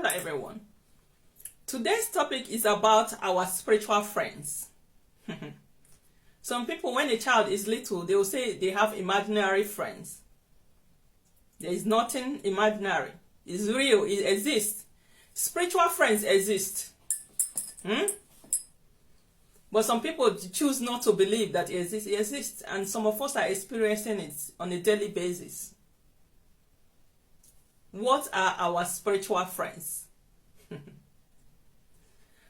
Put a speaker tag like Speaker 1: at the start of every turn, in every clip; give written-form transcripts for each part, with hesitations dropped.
Speaker 1: Hello everyone. Today's topic is about our spiritual friends. Some people, when a child is little, they will say they have imaginary friends. There is nothing imaginary. It's real. It exists. Spiritual friends exist. But some people choose not to believe that it exists, and some of us are experiencing it on a daily basis. What are our spiritual friends?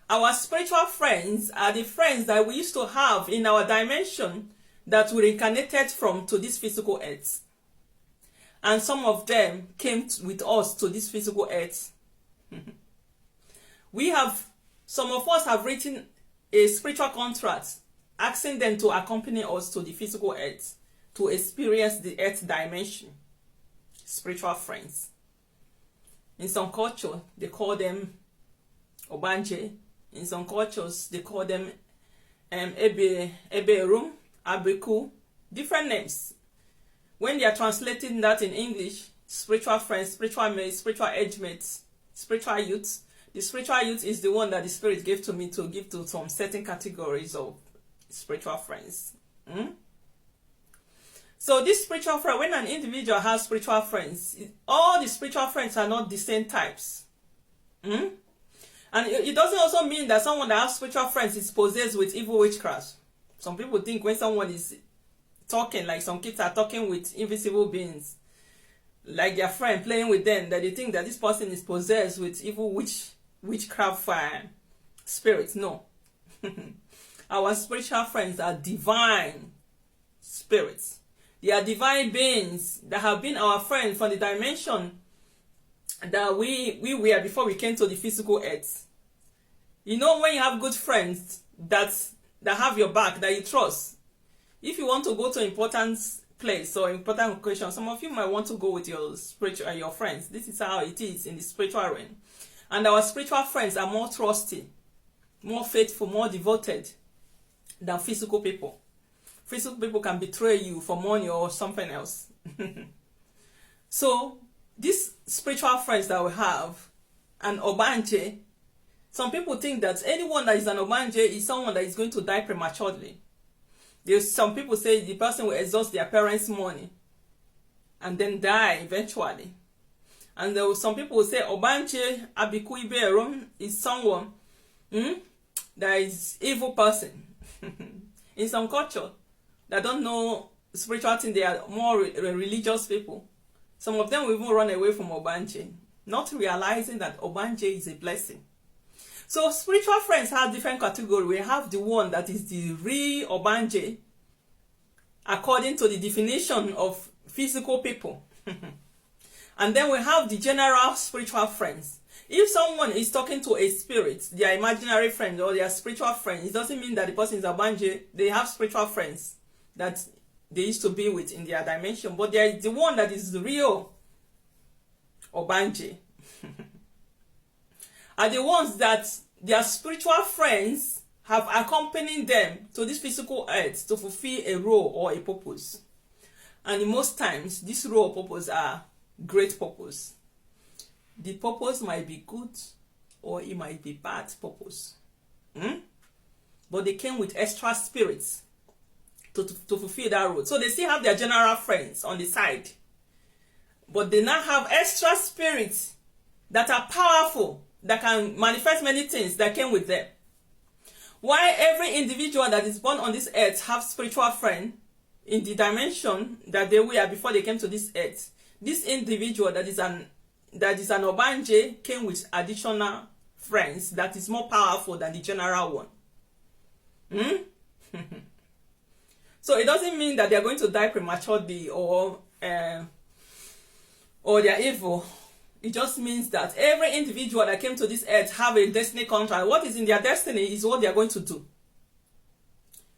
Speaker 1: Our spiritual friends are the friends that we used to have in our dimension that we reincarnated from to this physical earth. And some of them came with us to this physical earth. Some of us have written a spiritual contract asking them to accompany us to the physical earth to experience the earth dimension. Spiritual friends. In some culture, they call them Ogbanje. In some cultures, they call them Egbe, Orun, Abiku. Different names. When they are translating that in English, spiritual friends, spiritual mates, spiritual age mates, spiritual youth. The spiritual youth is the one that the Spirit gave to me to give to some certain categories of spiritual friends. So this spiritual friend, when an individual has spiritual friends, all the spiritual friends are not the same types. And it doesn't also mean that someone that has spiritual friends is possessed with evil witchcraft. Some people think when someone is talking, like some kids are talking with invisible beings, like their friend playing with them, that they think that this person is possessed with evil witchcraft spirits. No. Our spiritual friends are divine spirits. They are divine beings that have been our friends from the dimension that we were before we came to the physical earth. You know, when you have good friends that have your back, that you trust, if you want to go to an important place or important occasion, some of you might want to go with your friends. This is how it is in the spiritual realm. And our spiritual friends are more trusty, more faithful, more devoted than physical people. Physical people can betray you for money or something else. So, these spiritual friends that we have, an Ogbanje, some people think that anyone that is an Ogbanje is someone that is going to die prematurely. Some people say the person will exhaust their parents' money and then die eventually. And some people will say Ogbanje, Abiku, Egbe, Orun is someone that is evil person. In some culture that don't know spiritual thing, they are more religious people. Some of them will even run away from Ogbanje, not realizing that Ogbanje is a blessing. So spiritual friends have different categories. We have the one that is the real Ogbanje, according to the definition of physical people. And then we have the general spiritual friends. If someone is talking to a spirit, their imaginary friend or their spiritual friend, it doesn't mean that the person is Ogbanje. They have spiritual friends that they used to be with in their dimension, but there is the one that is the real Ogbanje. Are the ones that their spiritual friends have accompanied them to this physical earth to fulfill a role or a purpose. And in most times, this role or purpose are great purpose. The purpose might be good or it might be bad purpose. But they came with extra spirits to fulfill that role. So they still have their general friends on the side. But they now have extra spirits that are powerful, that can manifest many things that came with them. Why every individual that is born on this earth have spiritual friend in the dimension that they were before they came to this earth. This individual that is an Ogbanje came with additional friends that is more powerful than the general one. So it doesn't mean that they are going to die prematurely or they are evil. It just means that every individual that came to this earth have a destiny contract. What is in their destiny is what they are going to do.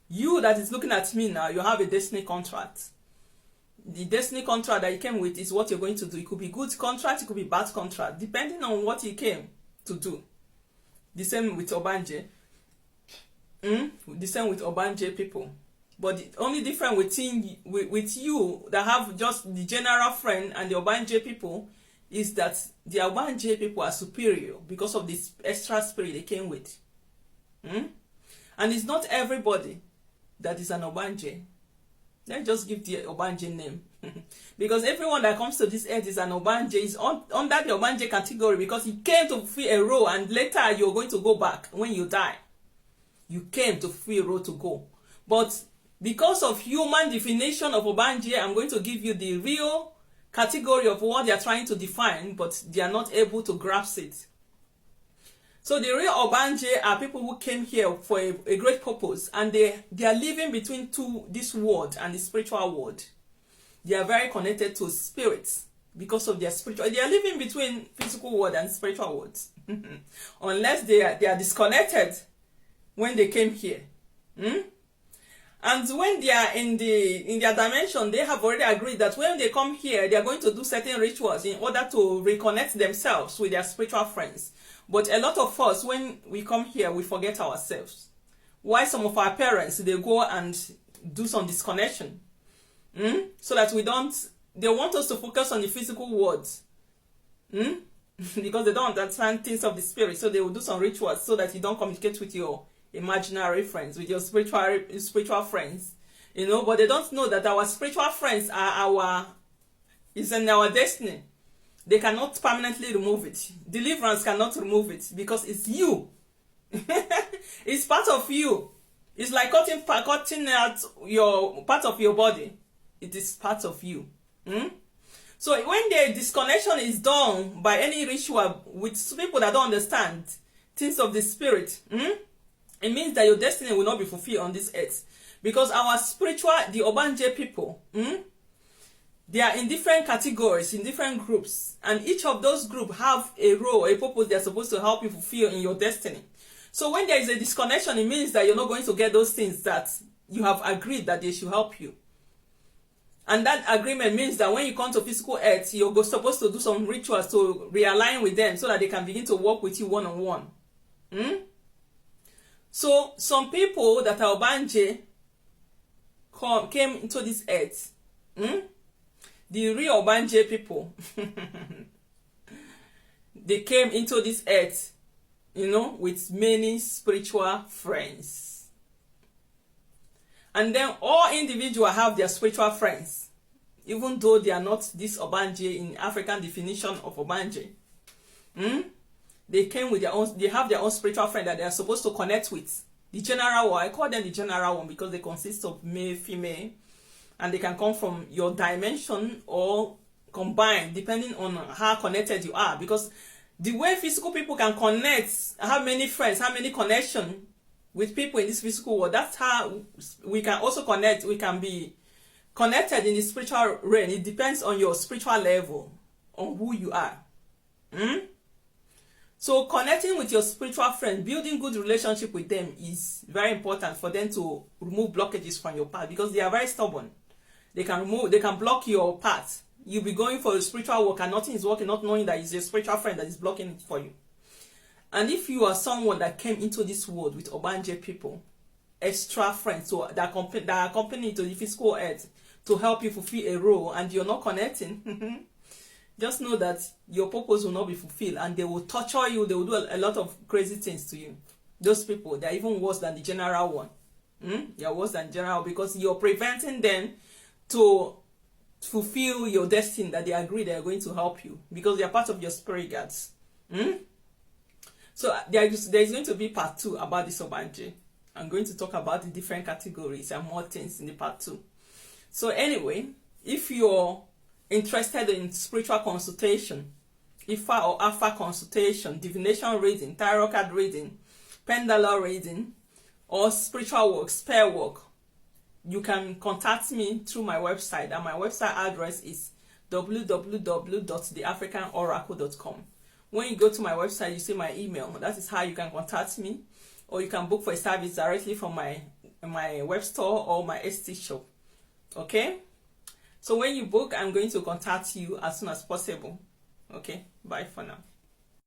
Speaker 1: You that is looking at me now, you have a destiny contract. The destiny contract that you came with is what you're going to do. It could be good contract, it could be bad contract, depending on what you came to do. The same with Ogbanje. The same with Ogbanje people. But the only difference with you that have just the general friend and the Ogbanje people is that the Ogbanje people are superior because of this extra spirit they came with. And it's not everybody that is an Ogbanje. Let's just give the Ogbanje name. Because everyone that comes to this earth is an Ogbanje, is under the Ogbanje category, because he came to fulfill a role, and later you're going to go back when you die. You came to fulfill a role to go. But because of human definition of Ogbanje, I'm going to give you the real category of what they are trying to define, but they are not able to grasp it. So the real Ogbanje are people who came here for a great purpose, and they are living between this world and the spiritual world. They are very connected to spirits because of their spiritual. They are living between physical world and spiritual worlds. Unless they are disconnected when they came here. And when they are in their dimension, they have already agreed that when they come here, they are going to do certain rituals in order to reconnect themselves with their spiritual friends. But a lot of us, when we come here, we forget ourselves. Why some of our parents, they go and do some disconnection. So that they want us to focus on the physical world. Because they don't understand things of the spirit. So they will do some rituals so that you don't communicate with your imaginary friends, with your spiritual friends. But they don't know that our spiritual friends is in our destiny. They cannot permanently remove it. Deliverance cannot remove it because it's you. It's part of you. It's like cutting out your part of your body. It is part of you. So when the disconnection is done by any ritual with people that don't understand things of the spirit, it means that your destiny will not be fulfilled on this earth. Because our spiritual, the Ogbanje people, they are in different categories, in different groups. And each of those groups have a role, a purpose they're supposed to help you fulfill in your destiny. So when there is a disconnection, it means that you're not going to get those things that you have agreed that they should help you. And that agreement means that when you come to physical earth, you're supposed to do some rituals to realign with them so that they can begin to work with you one-on-one. So some people that are Ogbanje came into this earth. The real Ogbanje people, they came into this earth, with many spiritual friends. And then all individuals have their spiritual friends, even though they are not this Ogbanje in African definition of Ogbanje. They came with they have their own spiritual friend that they are supposed to connect with. The general one, I call them the general one because they consist of male, female, and they can come from your dimension or combine depending on how connected you are. Because the way physical people can connect, have many friends, have many connections with people in this physical world, that's how we can also connect. We can be connected in the spiritual realm. It depends on your spiritual level, on who you are. So connecting with your spiritual friend, building good relationship with them is very important for them to remove blockages from your path, because they are very stubborn. They can block your path. You'll be going for a spiritual work and nothing is working, not knowing that it's your spiritual friend that is blocking it for you. And if you are someone that came into this world with Ogbanje people, extra friends, so that accompany to the physical earth to help you fulfill a role, and you're not connecting, just know that your purpose will not be fulfilled, and they will torture you. They will do a lot of crazy things to you. Those people, they're even worse than the general one. They're worse than general because you're preventing them to fulfill your destiny that they agree they are going to help you, because they are part of your spirit guides. So there is going to be part 2 about this Ogbanje. I'm going to talk about the different categories and more things in the part 2. So anyway, if you're interested in spiritual consultation, Ifa or Alpha consultation, divination reading, tarot card reading, pendulum reading, or spiritual work, spell work, you can contact me through my website, and my website address is www.theafricanoracle.com. When you go to my website, you see my email. That is how you can contact me, or you can book for a service directly from my web store or my Etsy shop. Okay? So when you book, I'm going to contact you as soon as possible. Okay? Bye for now.